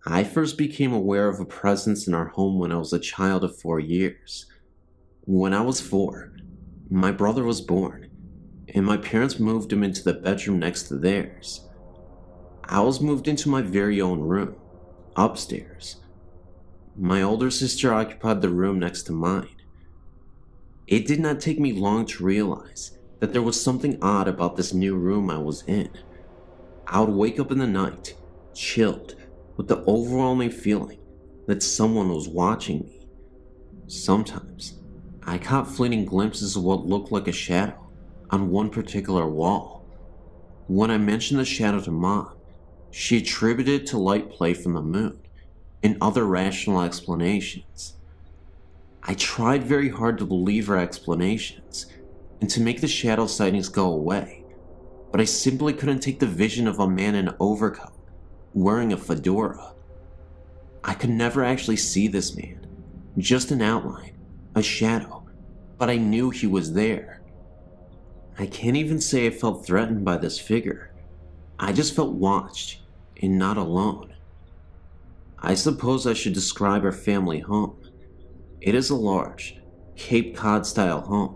I first became aware of a presence in our home when I was a child of 4 years. When I was 4, my brother was born, and my parents moved him into the bedroom next to theirs. I was moved into my very own room, upstairs. My older sister occupied the room next to mine. It did not take me long to realize that there was something odd about this new room I was in. I would wake up in the night, chilled, with the overwhelming feeling that someone was watching me. Sometimes, I caught fleeting glimpses of what looked like a shadow on one particular wall. When I mentioned the shadow to Mom, she attributed it to light play from the moon and other rational explanations. I tried very hard to believe her explanations and to make the shadow sightings go away, but I simply couldn't take the vision of a man in an overcoat, wearing a fedora. I could never actually see this man, just an outline, a shadow, but I knew he was there. I can't even say I felt threatened by this figure. I just felt watched and not alone. I suppose I should describe our family home. It is a large, Cape Cod-style home,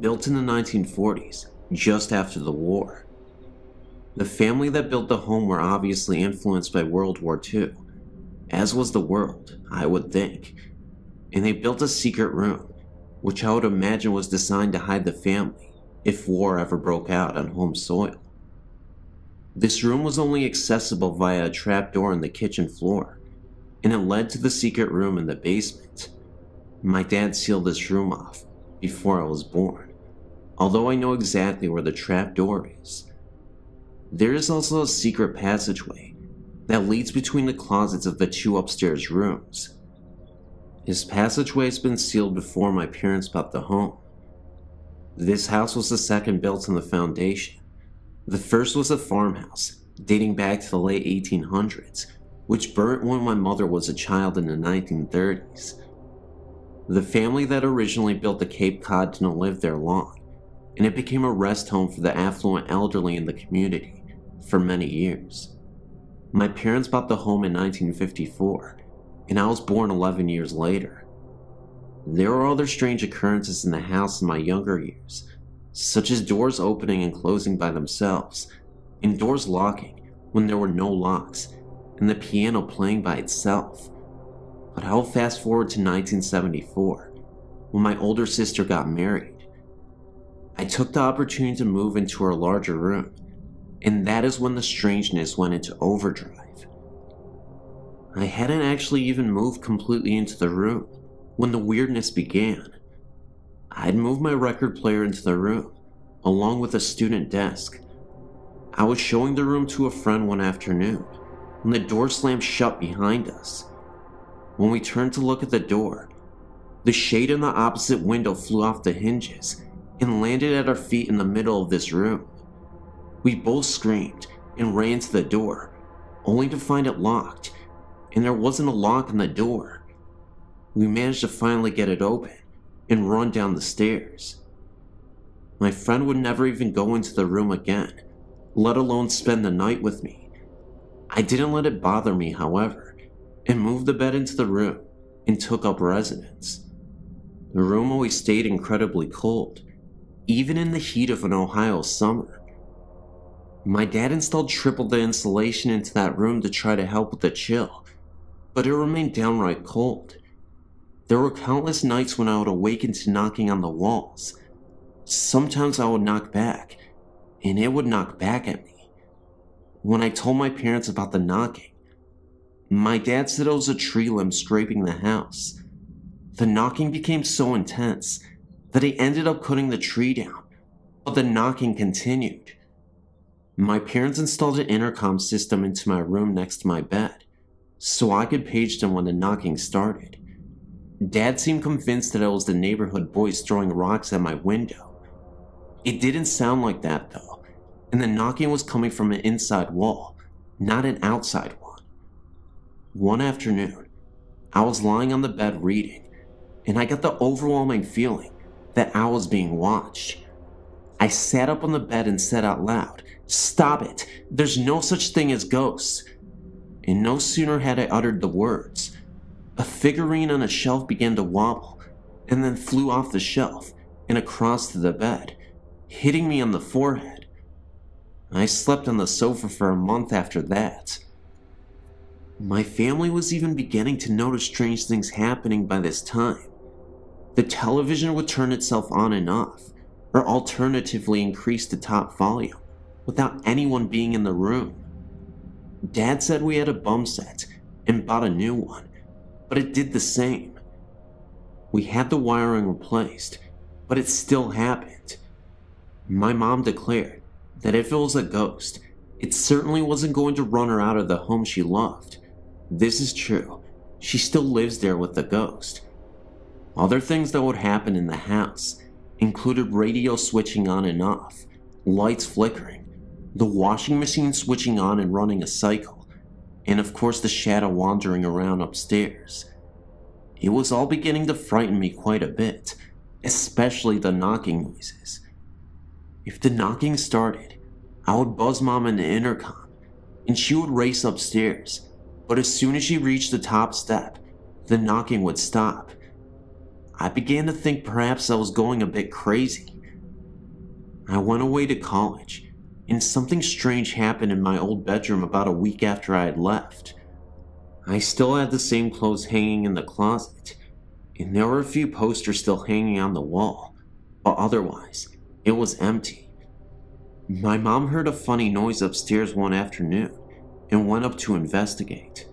built in the 1940s, just after the war. The family that built the home were obviously influenced by World War II, as was the world, I would think, and they built a secret room, which I would imagine was designed to hide the family if war ever broke out on home soil. This room was only accessible via a trapdoor in the kitchen floor, and it led to the secret room in the basement. My dad sealed this room off before I was born, although I know exactly where the trapdoor is. There is also a secret passageway that leads between the closets of the 2 upstairs rooms. This passageway has been sealed before my parents bought the home. This house was the second built on the foundation. The first was a farmhouse dating back to the late 1800s, which burnt when my mother was a child in the 1930s. The family that originally built the Cape Cod didn't live there long, and it became a rest home for the affluent elderly in the community for many years. My parents bought the home in 1954, and I was born 11 years later. There were other strange occurrences in the house in my younger years, such as doors opening and closing by themselves, and doors locking when there were no locks, and the piano playing by itself. But I'll fast forward to 1974, when my older sister got married. I took the opportunity to move into her larger room, and that is when the strangeness went into overdrive. I hadn't actually even moved completely into the room when the weirdness began. I'd moved my record player into the room, along with a student desk. I was showing the room to a friend one afternoon, when the door slammed shut behind us. When we turned to look at the door, the shade in the opposite window flew off the hinges and landed at our feet in the middle of this room. We both screamed and ran to the door, only to find it locked, and there wasn't a lock on the door. We managed to finally get it open and run down the stairs. My friend would never even go into the room again, let alone spend the night with me. I didn't let it bother me, however, and moved the bed into the room and took up residence. The room always stayed incredibly cold, even in the heat of an Ohio summer. My dad installed triple the insulation into that room to try to help with the chill, but it remained downright cold. There were countless nights when I would awaken to knocking on the walls. Sometimes I would knock back, and it would knock back at me. When I told my parents about the knocking, my dad said it was a tree limb scraping the house. The knocking became so intense that he ended up cutting the tree down, but the knocking continued. My parents installed an intercom system into my room next to my bed, so I could page them when the knocking started. Dad seemed convinced that it was the neighborhood boys throwing rocks at my window. It didn't sound like that though, and the knocking was coming from an inside wall, not an outside one. One afternoon, I was lying on the bed reading, and I got the overwhelming feeling that I was being watched. I sat up on the bed and said out loud, "Stop it! There's no such thing as ghosts!" And no sooner had I uttered the words, a figurine on a shelf began to wobble and then flew off the shelf and across to the bed, hitting me on the forehead. I slept on the sofa for a month after that. My family was even beginning to notice strange things happening by this time. The television would turn itself on and off, or alternatively increase the top volume, without anyone being in the room. Dad said we had a bum set and bought a new one, but it did the same. We had the wiring replaced, but it still happened. My mom declared that if it was a ghost, it certainly wasn't going to run her out of the home she loved. This is true. She still lives there with the ghost. Other things that would happen in the house included radio switching on and off, lights flickering, the washing machine switching on and running a cycle, and of course the shadow wandering around upstairs. It was all beginning to frighten me quite a bit, especially the knocking noises. If the knocking started, I would buzz Mom in the intercom, and she would race upstairs, but as soon as she reached the top step, the knocking would stop. I began to think perhaps I was going a bit crazy. I went away to college, and something strange happened in my old bedroom about a week after I had left. I still had the same clothes hanging in the closet, and there were a few posters still hanging on the wall, but otherwise, it was empty. My mom heard a funny noise upstairs one afternoon and went up to investigate.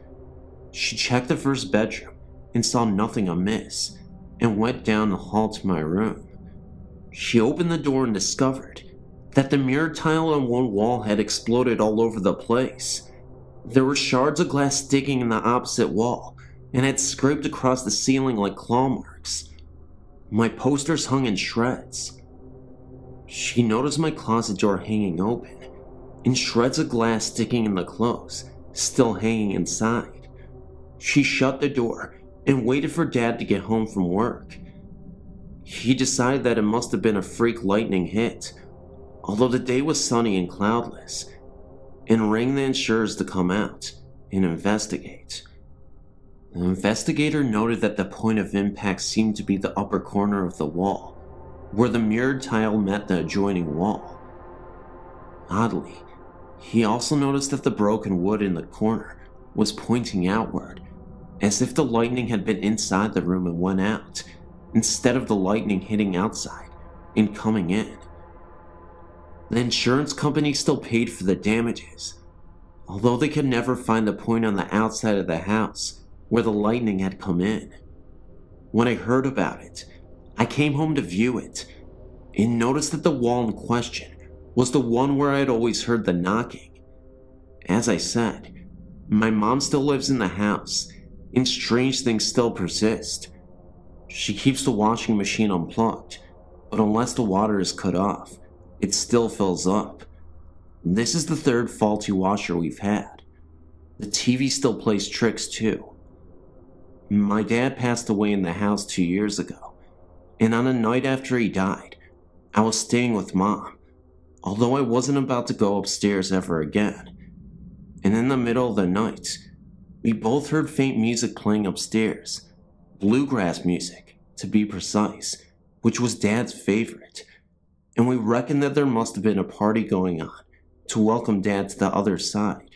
She checked the first bedroom and saw nothing amiss, and went down the hall to my room. She opened the door and discovered that the mirror tile on one wall had exploded all over the place. There were shards of glass sticking in the opposite wall and had scraped across the ceiling like claw marks. My posters hung in shreds. She noticed my closet door hanging open and shreds of glass sticking in the clothes, still hanging inside. She shut the door and waited for Dad to get home from work. He decided that it must have been a freak lightning hit, although the day was sunny and cloudless, and rang the insurers to come out and investigate. The investigator noted that the point of impact seemed to be the upper corner of the wall, where the mirrored tile met the adjoining wall. Oddly, he also noticed that the broken wood in the corner was pointing outward, as if the lightning had been inside the room and went out, instead of the lightning hitting outside and coming in. The insurance company still paid for the damages, although they could never find the point on the outside of the house where the lightning had come in. When I heard about it, I came home to view it, and noticed that the wall in question was the one where I had always heard the knocking. As I said, my mom still lives in the house, and strange things still persist. She keeps the washing machine unplugged, but unless the water is cut off, it still fills up. This is the third faulty washer we've had. The TV still plays tricks too. My dad passed away in the house 2 years ago, and on a night after he died, I was staying with Mom, although I wasn't about to go upstairs ever again. And in the middle of the night, we both heard faint music playing upstairs, bluegrass music, to be precise, which was Dad's favorite, and we reckoned that there must have been a party going on to welcome Dad to the other side.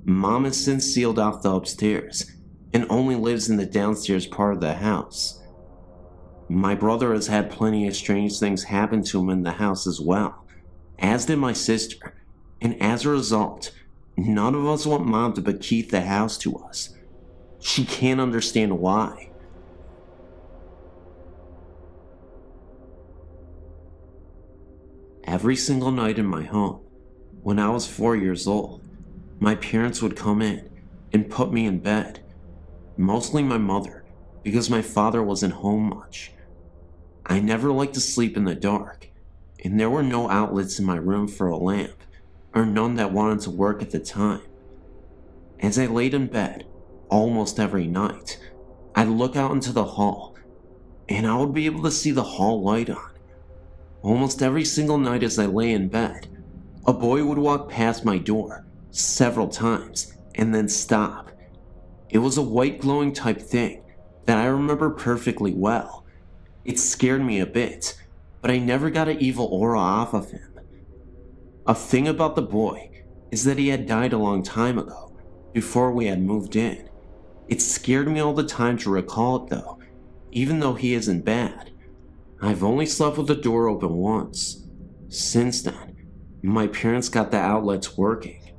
Mom has since sealed off the upstairs and only lives in the downstairs part of the house. My brother has had plenty of strange things happen to him in the house as well, as did my sister, and as a result, none of us want Mom to bequeath the house to us. She can't understand why. Every single night in my home, when I was 4 years old, my parents would come in and put me in bed. Mostly my mother, because my father wasn't home much. I never liked to sleep in the dark, and there were no outlets in my room for a lamp, or none that wanted to work at the time. As I laid in bed, almost every night, I'd look out into the hall, and I would be able to see the hall light on. Almost every single night as I lay in bed, a boy would walk past my door several times and then stop. It was a white glowing type thing that I remember perfectly well. It scared me a bit, but I never got an evil aura off of him. A thing about the boy is that he had died a long time ago, before we had moved in. It scared me all the time to recall it though, even though he isn't bad. I've only slept with the door open once. Since then, my parents got the outlets working.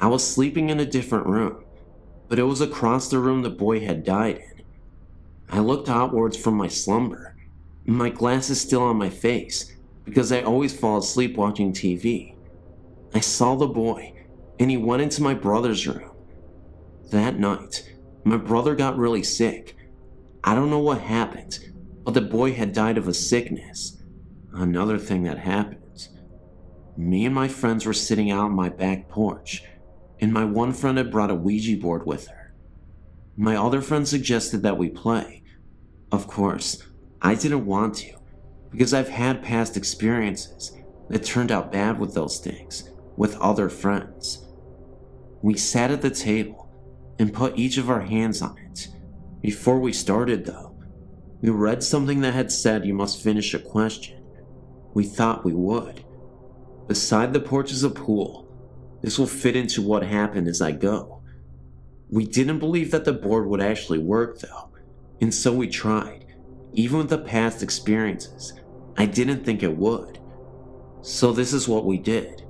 I was sleeping in a different room, but it was across the room the boy had died in. I looked outwards from my slumber, my glasses still on my face, because I always fall asleep watching TV. I saw the boy, and he went into my brother's room. That night, my brother got really sick. I don't know what happened, but the boy had died of a sickness. Another thing that happened. Me and my friends were sitting out on my back porch, and my one friend had brought a Ouija board with her. My other friend suggested that we play. Of course, I didn't want to, because I've had past experiences that turned out bad with those things, with other friends. We sat at the table and put each of our hands on it. Before we started though, we read something that had said you must finish a question. We thought we would. Beside the porch is a pool. This will fit into what happened as I go. We didn't believe that the board would actually work though, and so we tried. Even with the past experiences, I didn't think it would. So this is what we did.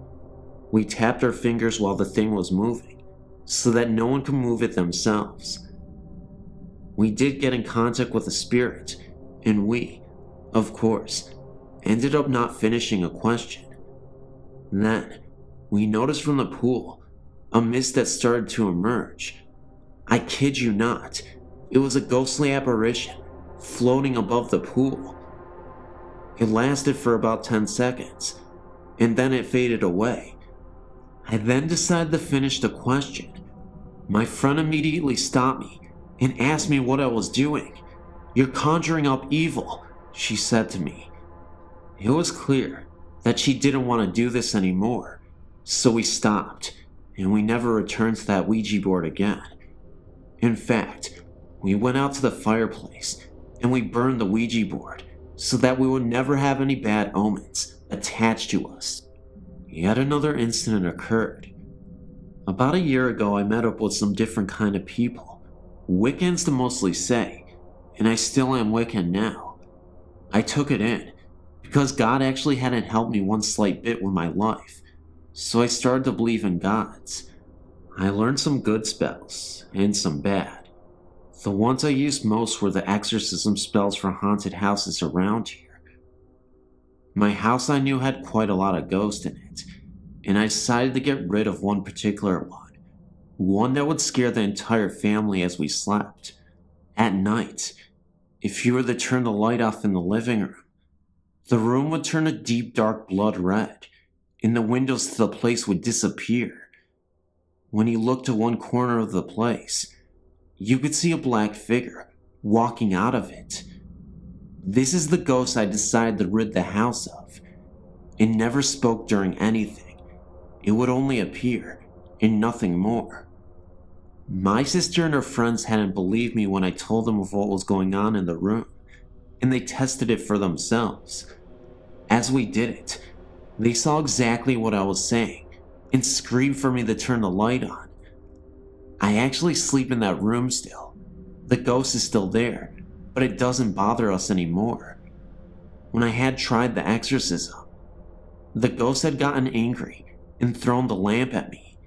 We tapped our fingers while the thing was moving, so that no one could move it themselves. We did get in contact with a spirit, and we, of course, ended up not finishing a question. Then, we noticed from the pool a mist that started to emerge. I kid you not, it was a ghostly apparition floating above the pool. It lasted for about 10 seconds, and then it faded away. I then decided to finish the question. My friend immediately stopped me and asked me what I was doing. "You're conjuring up evil," she said to me. It was clear that she didn't want to do this anymore, so we stopped, and we never returned to that Ouija board again. In fact, we went out to the fireplace and we burned the Ouija board so that we would never have any bad omens attached to us. Yet another incident occurred. About a year ago, I met up with some different kind of people. Wiccans to mostly say, and I still am Wiccan now. I took it in, because God actually hadn't helped me one slight bit with my life, so I started to believe in gods. I learned some good spells, and some bad. The ones I used most were the exorcism spells for haunted houses around here. My house I knew had quite a lot of ghosts in it, and I decided to get rid of one particular one that would scare the entire family as we slept. At night, if you were to turn the light off in the living room, the room would turn a deep dark blood red, and the windows to the place would disappear. When you looked to one corner of the place, you could see a black figure walking out of it. This is the ghost I decided to rid the house of. It never spoke during anything. It would only appear, and nothing more. My sister and her friends hadn't believed me when I told them of what was going on in the room, and they tested it for themselves. As we did it, they saw exactly what I was saying, and screamed for me to turn the light on. I actually sleep in that room still. The ghost is still there, but it doesn't bother us anymore. When I had tried the exorcism, the ghost had gotten angry and thrown the lamp at me.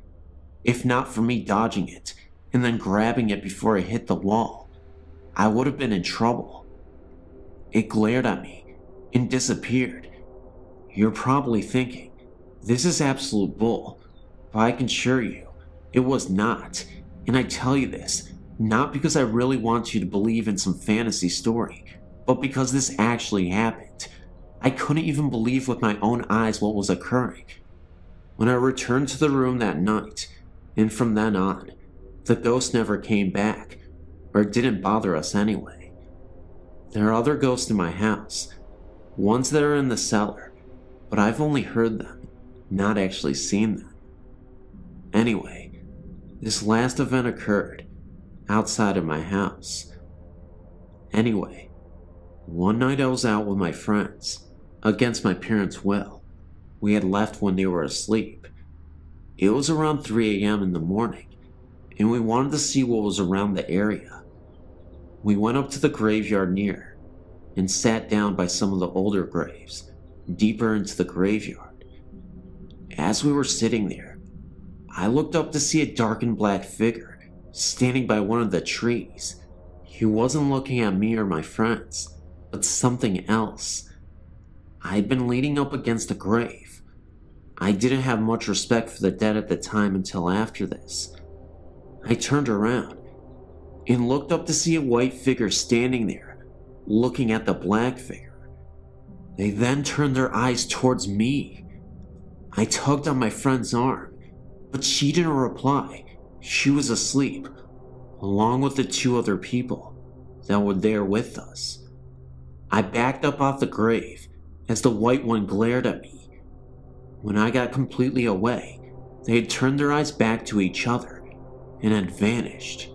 If not for me dodging it and then grabbing it before it hit the wall, I would have been in trouble. It glared at me and disappeared. You're probably thinking, this is absolute bull, but I can assure you, it was not. And I tell you this, not because I really want you to believe in some fantasy story, but because this actually happened. I couldn't even believe with my own eyes what was occurring. When I returned to the room that night, and from then on, the ghost never came back, or didn't bother us anyway. There are other ghosts in my house, ones that are in the cellar, but I've only heard them, not actually seen them. Anyway, this last event occurred outside of my house. Anyway, one night I was out with my friends, against my parents' will. We had left when they were asleep. It was around 3 a.m. in the morning, and we wanted to see what was around the area. We went up to the graveyard near, and sat down by some of the older graves, deeper into the graveyard. As we were sitting there, I looked up to see a dark and black figure standing by one of the trees. He wasn't looking at me or my friends, but something else. I had been leaning up against a grave. I didn't have much respect for the dead at the time until after this. I turned around and looked up to see a white figure standing there, looking at the black figure. They then turned their eyes towards me. I tugged on my friend's arm, but she didn't reply. She was asleep, along with the 2 other people that were there with us. I backed up off the grave as the white one glared at me. When I got completely away, they had turned their eyes back to each other and had vanished.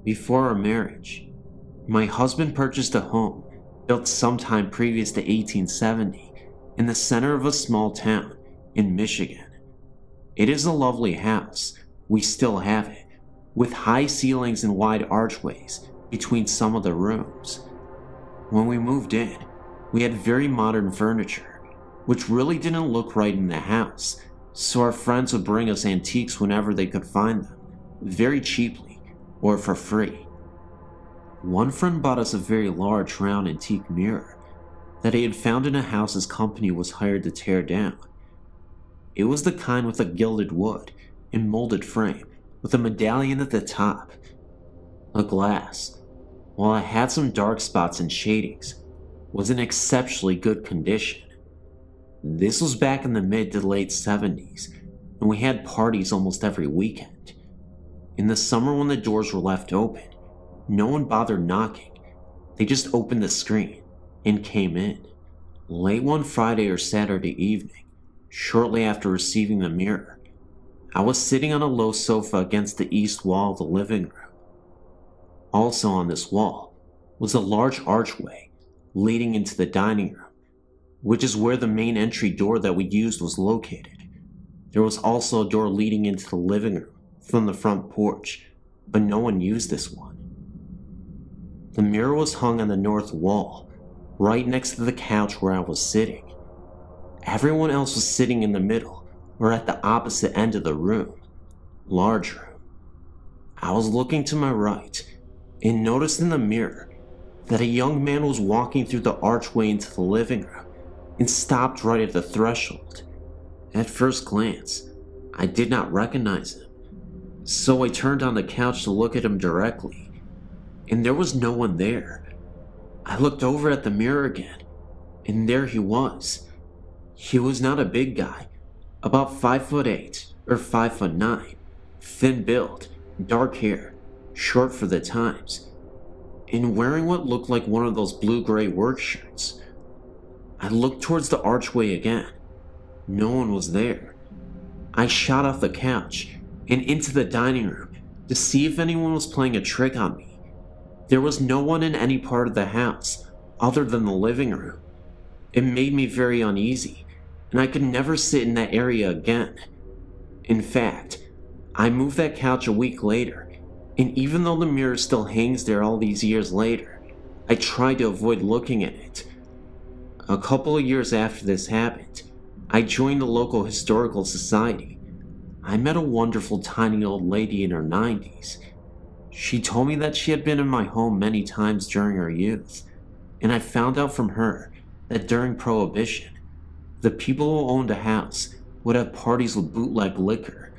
Before our marriage, my husband purchased a home built sometime previous to 1870 in the center of a small town in Michigan. It is a lovely house, we still have it, with high ceilings and wide archways between some of the rooms. When we moved in, we had very modern furniture, which really didn't look right in the house, so our friends would bring us antiques whenever they could find them, very cheaply or for free. One friend bought us a very large round antique mirror that he had found in a house his company was hired to tear down. It was the kind with a gilded wood and molded frame with a medallion at the top. The glass, while it had some dark spots and shadings, was in exceptionally good condition. This was back in the mid to late 70s, and we had parties almost every weekend. In the summer when the doors were left open, no one bothered knocking. They just opened the screen and came in. Late one Friday or Saturday evening, shortly after receiving the mirror, I was sitting on a low sofa against the east wall of the living room. Also on this wall was a large archway leading into the dining room, which is where the main entry door that we used was located. There was also a door leading into the living room from the front porch, but no one used this one. The mirror was hung on the north wall, right next to the couch where I was sitting. Everyone else was sitting in the middle or at the opposite end of the room, large room. I was looking to my right and noticed in the mirror that a young man was walking through the archway into the living room and stopped right at the threshold. At first glance, I did not recognize him, so I turned on the couch to look at him directly, and there was no one there. I looked over at the mirror again, and there he was. He was not a big guy, about 5'8" or 5'9", thin build, dark hair, short for the times, and wearing what looked like one of those blue-gray work shirts. I looked towards the archway again. No one was there. I shot off the couch and into the dining room to see if anyone was playing a trick on me. There was no one in any part of the house other than the living room. It made me very uneasy, and I could never sit in that area again. In fact, I moved that couch a week later, and even though the mirror still hangs there all these years later, I tried to avoid looking at it. A couple of years after this happened, I joined the local historical society. I met a wonderful tiny old lady in her 90s. She told me that she had been in my home many times during her youth, and I found out from her that during Prohibition, the people who owned a house would have parties with bootleg liquor.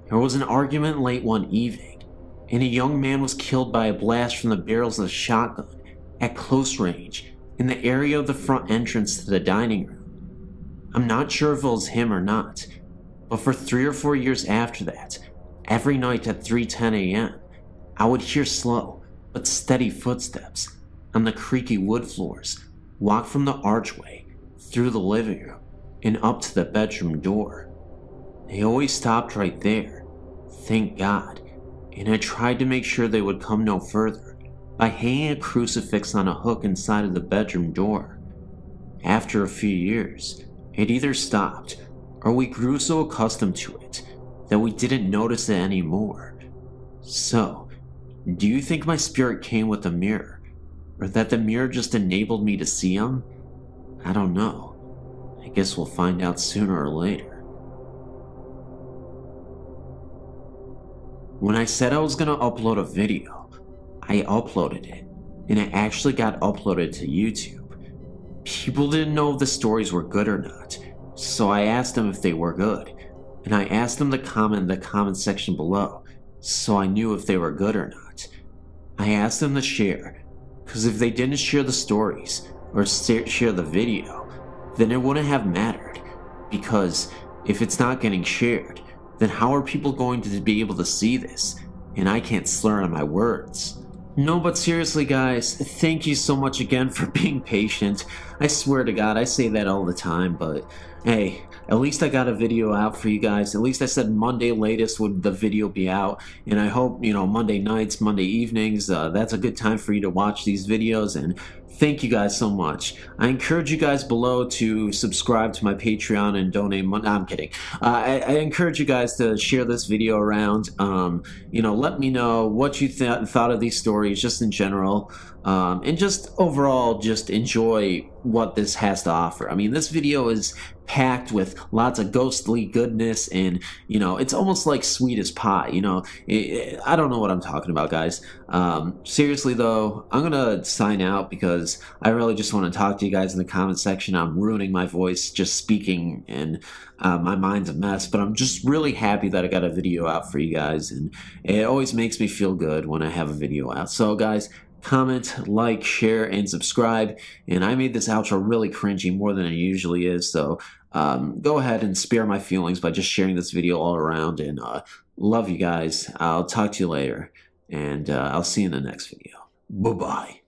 There was an argument late one evening, and a young man was killed by a blast from the barrels of a shotgun at close range in the area of the front entrance to the dining room. I'm not sure if it was him or not, but for 3 or 4 years after that, Every night at 3:10 a.m., I would hear slow but steady footsteps on the creaky wood floors walk from the archway through the living room and up to the bedroom door. They always stopped right there, thank God, and I tried to make sure they would come no further by hanging a crucifix on a hook inside of the bedroom door. After a few years, it either stopped or we grew so accustomed to it that we didn't notice it anymore. So, do you think my spirit came with a mirror, or that the mirror just enabled me to see him? I don't know. I guess we'll find out sooner or later. When I said I was gonna upload a video, I uploaded it, and it actually got uploaded to YouTube. People didn't know if the stories were good or not, so I asked them if they were good, and I asked them to comment in the comment section below, so I knew if they were good or not. I asked them to share, because if they didn't share the stories, or share the video, then it wouldn't have mattered, because if it's not getting shared, then how are people going to be able to see this? And I can't slur on my words. No, but seriously guys, thank you so much again for being patient. I swear to God, I say that all the time, but hey, at least I got a video out for you guys. At least I said Monday latest would the video be out, and I hope, Monday nights, Monday evenings, that's a good time for you to watch these videos, and thank you guys so much. I encourage you guys below to subscribe to my Patreon and donate money. No, I'm kidding. I encourage you guys to share this video around. Let me know what you thought of these stories just in general. And just overall, just enjoy what this has to offer. I mean, this video is packed with lots of ghostly goodness, and it's almost like sweet as pie. I don't know what I'm talking about, guys. Seriously though, I'm gonna sign out because I really just want to talk to you guys in the comment section. I'm ruining my voice just speaking, and my mind's a mess, but I'm just really happy that I got a video out for you guys, and it always makes me feel good when I have a video out. So guys, comment, like, share, and subscribe. And I made this outro really cringy, more than it usually is, so go ahead and spare my feelings by just sharing this video all around, and love you guys. I'll talk to you later, and I'll see you in the next video. Bye-bye.